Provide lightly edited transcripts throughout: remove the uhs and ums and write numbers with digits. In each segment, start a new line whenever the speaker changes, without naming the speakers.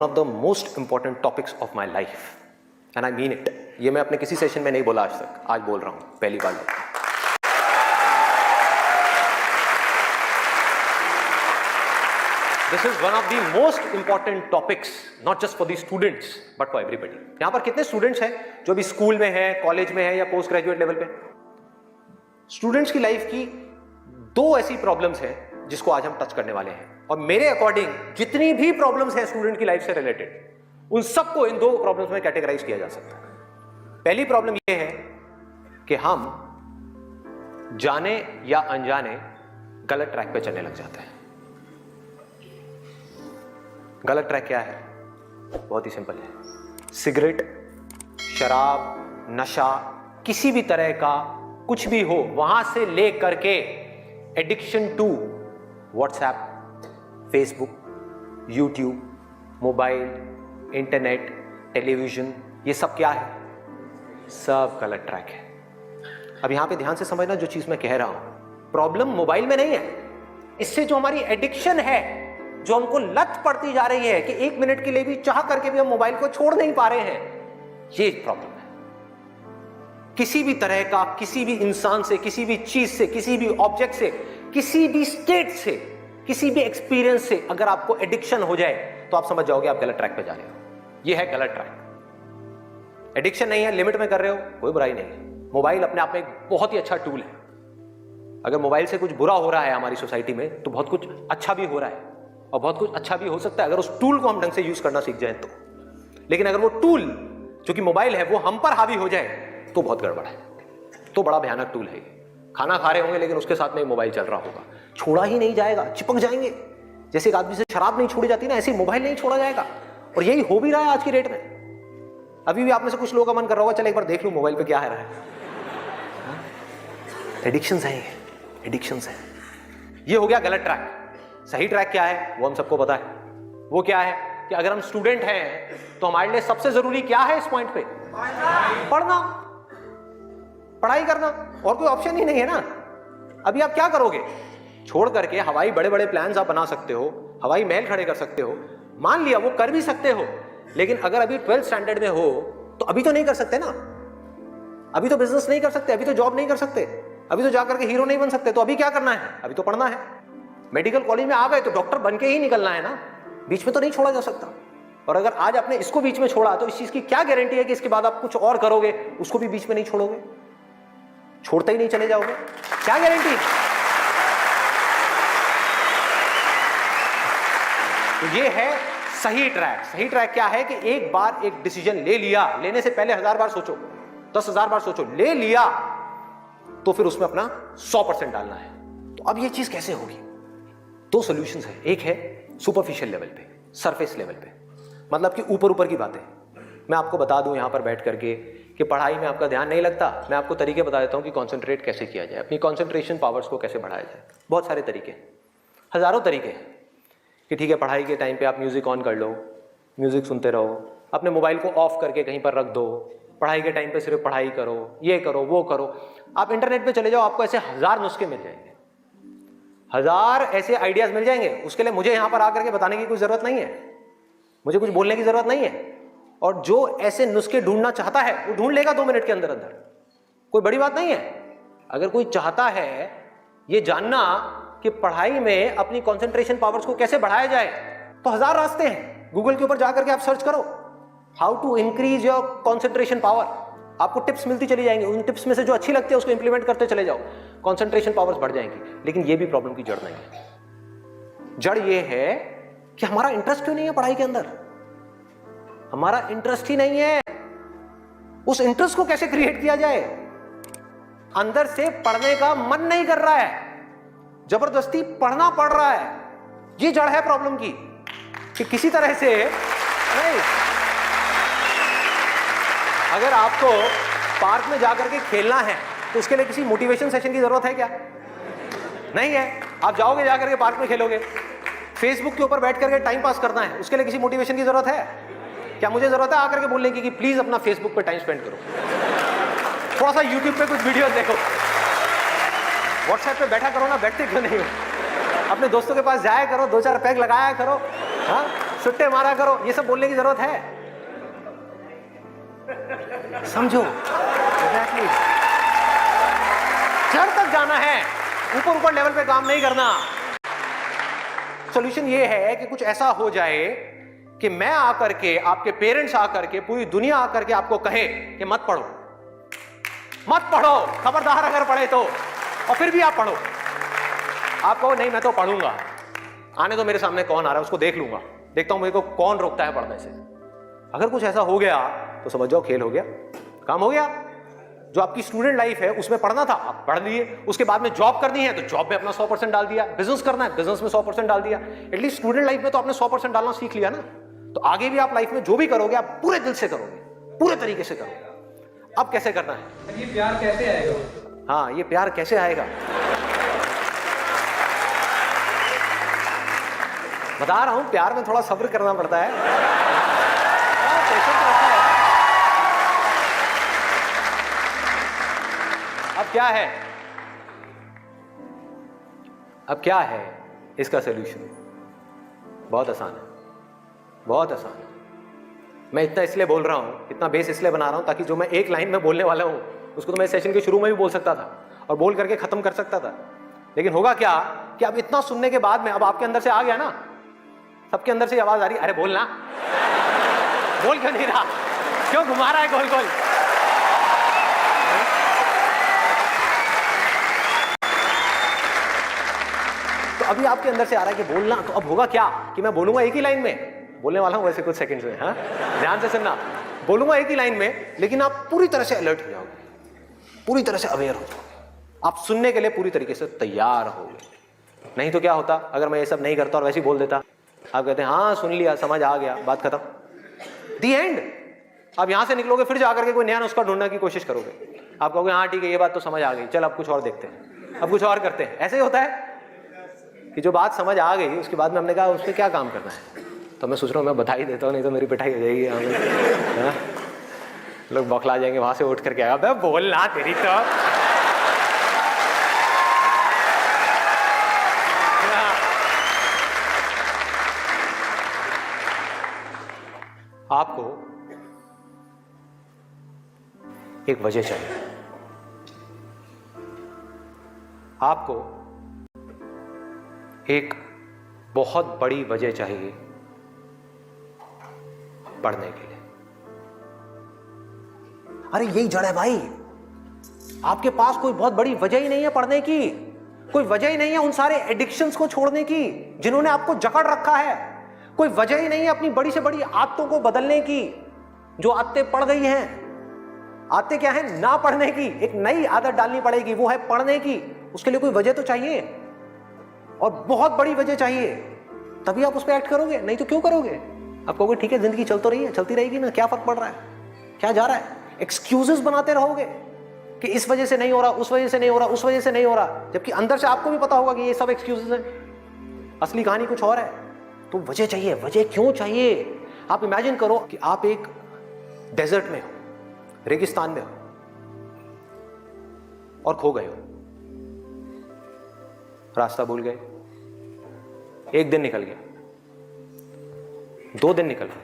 One of the most important topics of my life, and I mean it. ये मैं अपने किसी session में नहीं बोला आज तक, आज बोल रहा हूँ पहली बार। This is one of the most important topics, not just for the students, but for everybody. यहाँ पर कितने स्टूडेंट्स हैं जो भी स्कूल में हैं, कॉलेज में हैं या पोस्ट ग्रेजुएट लेवल पे? स्टूडेंट्स की लाइफ की दो ऐसी प्रॉब्लम्स हैं जिसको आज हम टच करने वाले हैं, और मेरे अकॉर्डिंग जितनी भी प्रॉब्लम्स हैं स्टूडेंट की लाइफ से रिलेटेड, उन सबको इन दो प्रॉब्लम्स में कैटेगराइज किया जा सकता है। पहली प्रॉब्लम यह है कि हम जाने या अनजाने गलत ट्रैक पे चलने लग जाते हैं। गलत ट्रैक क्या है? बहुत ही सिंपल है। सिगरेट, शराब, नशा, किसी भी तरह का कुछ भी हो, वहां से ले करके addiction to WhatsApp, Facebook, YouTube, mobile, internet, television, ये सब क्या है? सब गलत ट्रैक है। अब यहां पे ध्यान से समझना जो चीज मैं कह रहा हूं। प्रॉब्लम मोबाइल में नहीं है, इससे जो हमारी एडिक्शन है, जो हमको लत पड़ती जा रही है कि एक मिनट के लिए भी चाह करके भी हम मोबाइल को छोड़ नहीं पा रहे हैं, ये प्रॉब्लम है। किसी भी तरह का, किसी भी इंसान से, किसी भी चीज से, किसी भी ऑब्जेक्ट से, किसी भी स्टेट से, किसी भी एक्सपीरियंस से अगर आपको एडिक्शन हो जाए तो आप समझ जाओगे आप गलत ट्रैक पे जा रहे हो। ये है गलत ट्रैक। एडिक्शन नहीं है, लिमिट में कर रहे हो, कोई बुराई नहीं है। मोबाइल अपने आप में एक बहुत ही अच्छा टूल है। अगर मोबाइल से कुछ बुरा हो रहा है हमारी सोसाइटी में, तो बहुत कुछ अच्छा भी हो रहा है, और बहुत कुछ अच्छा भी हो सकता है अगर उस टूल को हम ढंग से यूज करना सीख जाए तो। लेकिन अगर वो टूल जो कि मोबाइल है वो हम पर हावी हो जाए तो बहुत गड़बड़ है, तो बड़ा भयानक टूल है। खाना खा रहे होंगे लेकिन उसके साथ में मोबाइल चल रहा होगा, छोड़ा ही नहीं जाएगा, चिपक जाएंगे। जैसे एक आदमी से शराब नहीं छोड़ी जाती ना, ऐसे मोबाइल नहीं छोड़ा जाएगा। और यही हो भी रहा है आज की डेट में। अभी भी आप में से कुछ लोगों का मन कर रहा होगा, चल एक बार देख लूं मोबाइल पे क्या है रहा है। एडिक्शंस हैं, एडिक्शंस हैं। ये हो गया गलत ट्रैक। सही ट्रैक क्या है वो हम सबको पता है। वो क्या है कि अगर हम स्टूडेंट हैं तो हमारे लिए सबसे जरूरी क्या है इस पॉइंट पे? पढ़ना, पढ़ाई करना, और कोई ऑप्शन ही नहीं है ना। अभी आप क्या करोगे? छोड़ करके हवाई बड़े बड़े प्लान्स आप बना सकते हो, हवाई महल खड़े कर सकते हो, मान लिया वो कर भी सकते हो, लेकिन अगर अभी 12th स्टैंडर्ड में हो तो अभी तो नहीं कर सकते ना। अभी तो बिजनेस नहीं कर सकते, अभी तो जॉब नहीं कर सकते, अभी तो जाकर के हीरो नहीं बन सकते। तो अभी क्या करना है? अभी तो पढ़ना है। मेडिकल कॉलेज में आ गए तो डॉक्टर बन के ही निकलना है ना, बीच में तो नहीं छोड़ा जा सकता। और अगर आज आपने इसको बीच में छोड़ा तो इस चीज की क्या गारंटी है कि इसके बाद आप कुछ और करोगे, उसको भी बीच में नहीं छोड़ोगे, छोड़ते ही नहीं चले जाओगे? क्या गारंटी? तो ये है सही ट्रैक। सही ट्रैक क्या है कि एक बार एक डिसीजन ले लिया, लेने से पहले 1000 बार सोचो, 10,000 बार सोचो, ले लिया तो फिर उसमें अपना 100% डालना है। तो अब ये चीज कैसे होगी? दो सॉल्यूशंस है। एक है सुपरफिशियल लेवल पे, सरफेस लेवल पे, मतलब कि ऊपर ऊपर की बातें। मैं आपको बता दूं यहां पर बैठ करके कि पढ़ाई में आपका ध्यान नहीं लगता, मैं आपको तरीके बता देता हूं कि कंसंट्रेट कैसे किया जाए, अपनी कंसंट्रेशन पावर्स को कैसे बढ़ाया जाए। बहुत सारे तरीके, हजारों तरीके हैं कि ठीक है पढ़ाई के टाइम पे आप म्यूजिक ऑन कर लो, म्यूजिक सुनते रहो, अपने मोबाइल को ऑफ करके कहीं पर रख दो, पढ़ाई के टाइम पे सिर्फ पढ़ाई करो, ये करो वो करो। आप इंटरनेट पे चले जाओ, आपको ऐसे 1000 नुस्खे मिल जाएंगे, 1000 ऐसे आइडियाज मिल जाएंगे। उसके लिए मुझे यहां पर आकर के बताने की कोई जरूरत नहीं है, मुझे कुछ बोलने की जरूरत नहीं है। और जो ऐसे नुस्खे ढूंढना चाहता है वो ढूंढ लेगा 2 मिनट के अंदर अंदर, कोई बड़ी बात नहीं है। अगर कोई चाहता है ये जानना कि पढ़ाई में अपनी कंसंट्रेशन पावर्स को कैसे बढ़ाया जाए, तो 1000 रास्ते हैं। गूगल के ऊपर जाकर के आप सर्च करो how to increase your concentration power, आपको टिप्स मिलती चली जाएंगी। उन टिप्स में से जो अच्छी लगती है उसको इंप्लीमेंट करते चले जाओ, कंसंट्रेशन पावर्स बढ़ जाएंगी। लेकिन ये भी प्रॉब्लम की जड़ नहीं है। जड़ ये है कि हमारा इंटरेस्ट क्यों नहीं है पढ़ाई के अंदर? हमारा इंटरेस्ट ही नहीं है। उस इंटरेस्ट को कैसे क्रिएट किया जाए? अंदर से पढ़ने का मन नहीं कर रहा है, जबरदस्ती पढ़ना पड़ रहा है। ये जड़ है प्रॉब्लम की कि किसी तरह से नहीं। अगर आपको पार्क में जाकर के खेलना है तो उसके लिए किसी मोटिवेशन सेशन की जरूरत है क्या? नहीं है। आप जाओगे जाकर के पार्क में खेलोगे। फेसबुक के ऊपर बैठ करके टाइम पास करना है, उसके लिए किसी मोटिवेशन की जरूरत है क्या? मुझे जरूरत है आकर के बोलने की कि प्लीज अपना फेसबुक पे टाइम स्पेंड करो, थोड़ा सा यूट्यूब पे कुछ वीडियो देखो, व्हाट्सएप पे बैठा करो ना, बैठते क्यों नहीं हो? अपने दोस्तों के पास जाया करो, 2-4 पैग लगाया करो, हाँ छुट्टे मारा करो, ये सब बोलने की जरूरत है? समझो, एग्जैक्टली। जड़ तक जाना है, ऊपर ऊपर लेवल पे काम नहीं करना। सॉल्यूशन ये है कि कुछ ऐसा हो जाए कि मैं आकर के, आपके पेरेंट्स आकर के, पूरी दुनिया आकर के आपको कहे कि मत पढ़ो, मत पढ़ो, खबरदार अगर पढ़े तो, और फिर भी आप पढ़ो। आप कहो नहीं मैं तो पढ़ूंगा, आने तो मेरे सामने कौन आ रहा है उसको देख लूंगा, देखता हूं मेरे को कौन रोकता है पढ़ने से। अगर कुछ ऐसा हो गया तो समझ जाओ खेल हो गया, काम हो गया। जो आपकी स्टूडेंट लाइफ है उसमें पढ़ना था, आप पढ़ लिए, उसके बाद में जॉब करनी है तो जॉब में अपना 100% डाल दिया, बिजनेस करना है बिजनेस में 100% डाल दिया। एटलीस्ट स्टूडेंट लाइफ में तो आपने 100% डालना सीख लिया ना, तो आगे भी आप लाइफ में जो भी करोगे आप पूरे दिल से करोगे, पूरे तरीके से करोगे। अब कैसे करना है?
ये प्यार कैसे आएगा?
हाँ, ये प्यार कैसे आएगा बता रहा हूं, प्यार में थोड़ा सब्र करना पड़ता है, पेशेंस रखना है। अब क्या है, अब क्या है इसका सलूशन? बहुत आसान है, बहुत आसान है। मैं इतना इसलिए बोल रहा हूं, इतना बेस इसलिए बना रहा हूं ताकि जो मैं एक लाइन में बोलने वाला हूं उसको तो मैं सेशन के शुरू में भी बोल सकता था और बोल करके खत्म कर सकता था। लेकिन होगा क्या कि अब इतना सुनने के बाद में अब आपके अंदर से आ गया ना, सबके अंदर से आवाज आ रही, अरे बोलना, बोल क्यों नहीं रहा, क्यों घुमा रहा है गोल गोल? तो अभी आपके अंदर से आ रहा है कि बोलना, तो अब होगा क्या कि मैं बोलूंगा एक ही लाइन में, बोलने वाला हूं वैसे कुछ सेकंड्स में, हाँ ध्यान से सुनना, बोलूंगा एक ही लाइन में, लेकिन आप पूरी तरह से अलर्ट हो जाओगे, पूरी तरह से अवेयर हो जाओगे, आप सुनने के लिए पूरी तरीके से तैयार होगे। नहीं तो क्या होता अगर मैं ये सब नहीं करता और वैसे ही बोल देता, आप कहते हैं हाँ सुन लिया, समझ आ गया, बात खत्म, दी एंड। अब यहां से निकलोगे फिर जाकर के कोई नया नुस्खा ढूंढने की कोशिश करोगे, आप कहोगे हाँ ठीक है ये बात तो समझ आ गई, चल अब कुछ और देखते हैं, अब कुछ और करते हैं। ऐसे ही होता है कि जो बात समझ आ गई उसके बाद में हमने कहा उसमें क्या काम करना है, तो मैं सोच रहा हूँ मैं बधाई देता हूँ, नहीं तो मेरी पिटाई हो जाएगी यहाँ में, लोग बौखला जाएंगे, वहां से उठ करके आएगा बोलना तेरी तो। आपको एक वजह चाहिए, आपको एक बहुत बड़ी वजह चाहिए पढ़ने के लिए। अरे यही जड़ है भाई, आपके पास कोई बहुत बड़ी वजह ही नहीं है पढ़ने की, कोई वजह ही नहीं है उन सारे एडिक्शंस को छोड़ने की जिन्होंने आपको जकड़ रखा है, कोई वजह ही नहीं है अपनी बड़ी से बड़ी आदतों को बदलने की, जो आदतें पड़ गई हैं। आदतें क्या है? ना पढ़ने की, एक नई आदत डालनी पड़ेगी, वो है पढ़ने की। उसके लिए कोई वजह तो चाहिए, और बहुत बड़ी वजह चाहिए, तभी आप उस पर एक्ट करोगे, नहीं तो क्यों करोगे? आप कहोगे ठीक है जिंदगी चल तो रही है, चलती रहेगी ना, क्या फर्क पड़ रहा है, क्या जा रहा है? एक्सक्यूजेस बनाते रहोगे कि इस वजह से नहीं हो रहा, उस वजह से नहीं हो रहा, उस वजह से नहीं हो रहा, जबकि अंदर से आपको भी पता होगा कि ये सब एक्सक्यूजेस हैं, असली कहानी कुछ और है। तो वजह चाहिए। वजह क्यों चाहिए? आप इमेजिन करो कि आप एक डेजर्ट में हो, रेगिस्तान में हो और खो गए हो, रास्ता भूल गए, एक दिन निकल गया, 2 दिन निकल गए,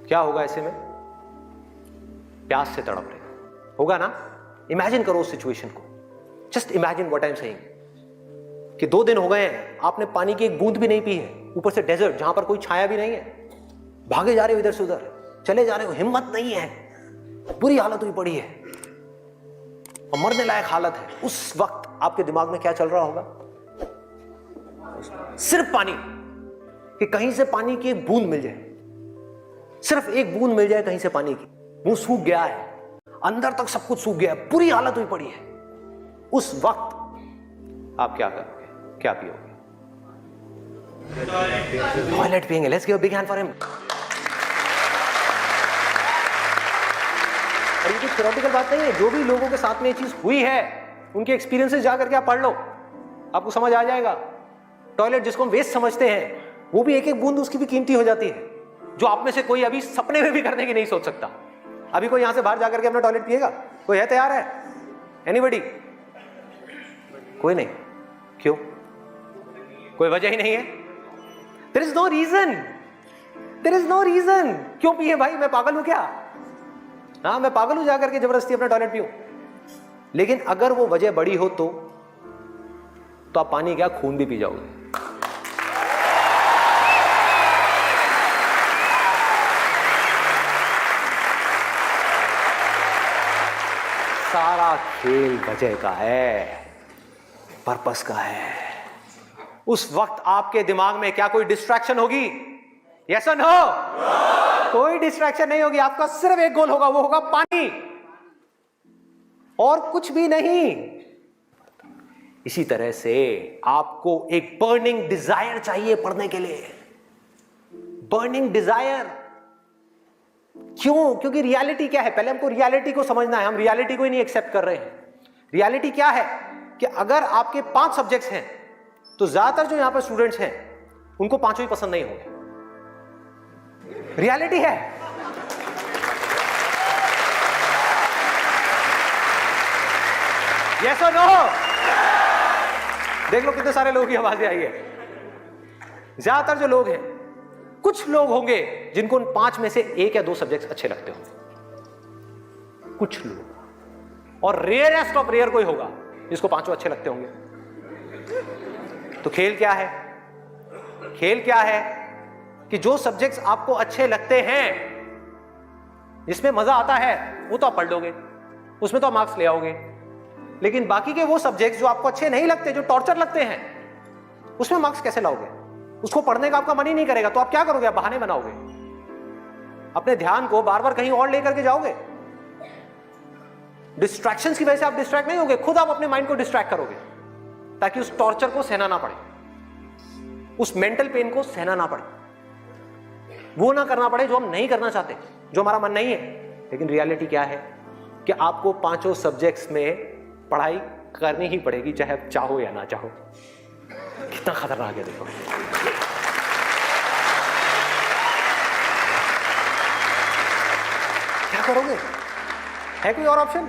क्या होगा ऐसे में? प्यास से तड़प रहे होगा ना? इमेजिन करो उस सिचुएशन को, just imagine what I am saying कि 2 दिन हो गए हैं, आपने पानी की एक बूंद भी नहीं पी है, ऊपर से डेजर्ट जहां पर कोई छाया भी नहीं है, भागे जा रहे हो इधर से उधर, चले जा रहे हो, हिम्मत नहीं है, बुरी हालत हुई पड़ी है और मरने लायक हालत है। उस वक्त आपके दिमाग में क्या चल रहा होगा? सिर्फ पानी, कि कहीं से पानी की एक बूंद मिल जाए, सिर्फ एक बूंद मिल जाए कहीं से पानी की। मुंह सूख गया है, अंदर तक सब कुछ सूख गया है, बुरी हालत हुई पड़ी है। उस वक्त आप क्या करोगे? क्या पियोगे? टॉयलेट पिएंगे। Let's give a big hand for him. और ये कोई थ्योरेटिकल बात नहीं है, जो भी लोगों के साथ में ये चीज हुई है उनके एक्सपीरियंसेस जाकर के आप पढ़ लो, आपको समझ आ जाएगा। टॉयलेट जिसको हम वेस्ट समझते हैं, वो भी एक एक बूंद उसकी भी कीमती हो जाती है, जो आप में से कोई अभी सपने में भी करने की नहीं सोच सकता। अभी कोई यहां से बाहर जाकर के अपना टॉयलेट पिएगा? कोई है तैयार है? एनीबडी? कोई नहीं। क्यों? कोई वजह ही नहीं है। There is no reason, there is no reason. क्यों पिए भाई, मैं पागल हूं क्या? हाँ, मैं पागल हूं जाकर के जबरदस्ती अपना टॉयलेट पीऊं? लेकिन अगर वो वजह बड़ी हो तो आप पानी क्या, खून भी पी जाओगे। सारा खेल वजह का है, पर्पस का है। उस वक्त आपके दिमाग में क्या कोई डिस्ट्रैक्शन होगी? यस और नो? कोई डिस्ट्रैक्शन नहीं होगी। आपका सिर्फ एक गोल होगा, वो होगा पानी, और कुछ भी नहीं। इसी तरह से आपको एक बर्निंग डिजायर चाहिए पढ़ने के लिए, बर्निंग डिजायर। क्यों? क्योंकि रियलिटी क्या है, पहले हमको रियलिटी को समझना है। हम रियलिटी को ही नहीं एक्सेप्ट कर रहे हैं। रियलिटी क्या है कि अगर आपके 5 सब्जेक्ट्स हैं तो ज्यादातर जो यहां पर स्टूडेंट्स हैं उनको 5 ही पसंद नहीं होंगे। रियलिटी है। यस और नो? देख लो कितने सारे लोगों की आवाजें आई है। ज्यादातर जो लोग हैं, कुछ लोग होंगे जिनको उन 5 में से 1 या 2 सब्जेक्ट्स अच्छे लगते होंगे, कुछ लोग, और रेयरेस्ट ऑफ रेयर कोई होगा जिसको 5 अच्छे लगते होंगे। तो खेल क्या है? खेल क्या है कि जो सब्जेक्ट्स आपको अच्छे लगते हैं, जिसमें मजा आता है, वो तो आप पढ़ लोगे, उसमें तो आप मार्क्स ले आओगे। लेकिन बाकी के वो सब्जेक्ट्स जो आपको अच्छे नहीं लगते, जो टॉर्चर लगते हैं, उसमें मार्क्स कैसे लाओगे? उसको पढ़ने का आपका मन ही नहीं करेगा, तो आप क्या करोगे? आप बहाने बनाओगे, अपने ध्यान को बार बार कहीं और लेकर के जाओगे। डिस्ट्रैक्शंस की वजह से आप डिस्ट्रैक्ट नहीं होगे, खुद आप अपने माइंड को डिस्ट्रैक्ट करोगे, ताकि उस टॉर्चर को सहना ना पड़े, उस मेंटल पेन को सहना ना पड़े, वो ना करना पड़े जो हम नहीं करना चाहते, जो हमारा मन नहीं है। लेकिन रियलिटी क्या है कि आपको 5 सब्जेक्ट्स में पढ़ाई करनी ही पड़ेगी, चाहे आप चाहो या ना चाहो। कितना खतरनाक है देखो। क्या करोगे? है कोई और ऑप्शन?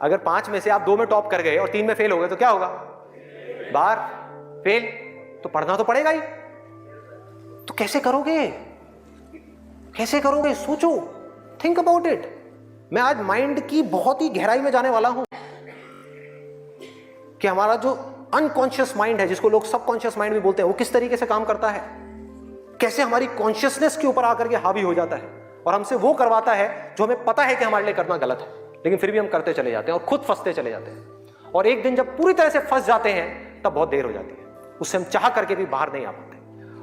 अगर 5 में से आप 2 में टॉप कर गए और 3 में फेल हो गए तो क्या होगा? बाहर, फेल। तो पढ़ना तो पड़ेगा ही। तो कैसे करोगे? कैसे करोगे? सोचो, थिंक अबाउट इट। मैं आज माइंड की बहुत ही गहराई में जाने वाला हूं कि हमारा जो अनकॉन्शियस माइंड है, जिसको लोग सबकॉन्शियस माइंड भी बोलते हैं, वो किस तरीके से काम करता है, कैसे हमारी कॉन्शियसनेस के ऊपर आकर के हावी हो जाता है और हमसे वो करवाता है जो हमें पता है कि हमारे लिए करना गलत है, लेकिन फिर भी हम करते चले जाते हैं और खुद फंसते चले जाते हैं। और एक दिन जब पूरी तरह से फंस जाते हैं तब बहुत देर हो जाती है, उससे हम चाह करके भी बाहर नहीं आ पाते।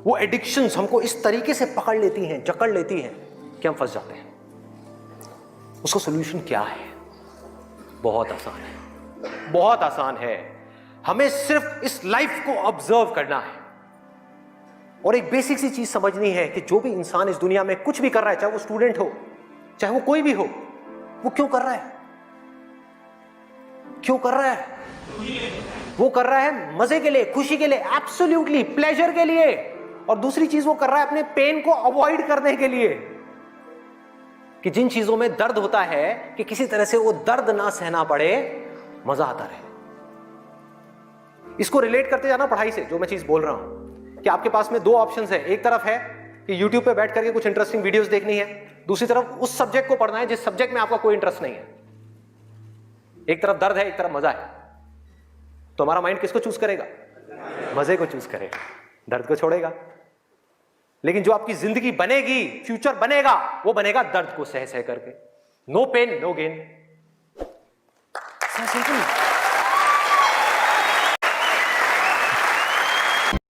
वो एडिक्शंस हमको इस तरीके से पकड़ लेती हैं, जकड़ लेती हैं कि हम फंस जाते हैं। उसका सॉल्यूशन क्या है? बहुत आसान है, बहुत आसान है। हमें सिर्फ इस लाइफ को ऑब्जर्व करना है और एक बेसिक सी चीज समझनी है कि जो भी इंसान इस दुनिया में कुछ भी कर रहा है, चाहे वो स्टूडेंट हो, चाहे वो कोई भी हो, वो क्यों कर रहा है? क्यों कर रहा है? वो कर रहा है मजे के लिए, खुशी के लिए, एब्सोल्युटली प्लेजर के लिए। और दूसरी चीज वो कर रहा है अपने पेन को अवॉइड करने के लिए, कि जिन चीजों में दर्द होता है कि किसी तरह से वो दर्द ना सहना पड़े, मजा आता रहे। इसको रिलेट करते जाना पढ़ाई से, जो मैं चीज बोल रहा हूं कि आपके पास में 2 ऑप्शंस है। एक तरफ है कि YouTube पे बैठ करके कुछ इंटरेस्टिंग वीडियोस देखनी है, दूसरी तरफ उस सब्जेक्ट को पढ़ना है जिस सब्जेक्ट में आपका कोई इंटरेस्ट नहीं है। एक तरफ दर्द है, एक तरफ मजा है, तो हमारा माइंड किसको चूज करेगा? मजे को चूज करेगा, दर्द को छोड़ेगा। लेकिन जो आपकी जिंदगी बनेगी, फ्यूचर बनेगा, वो बनेगा दर्द को सह सह करके। No pain no gain. Simple.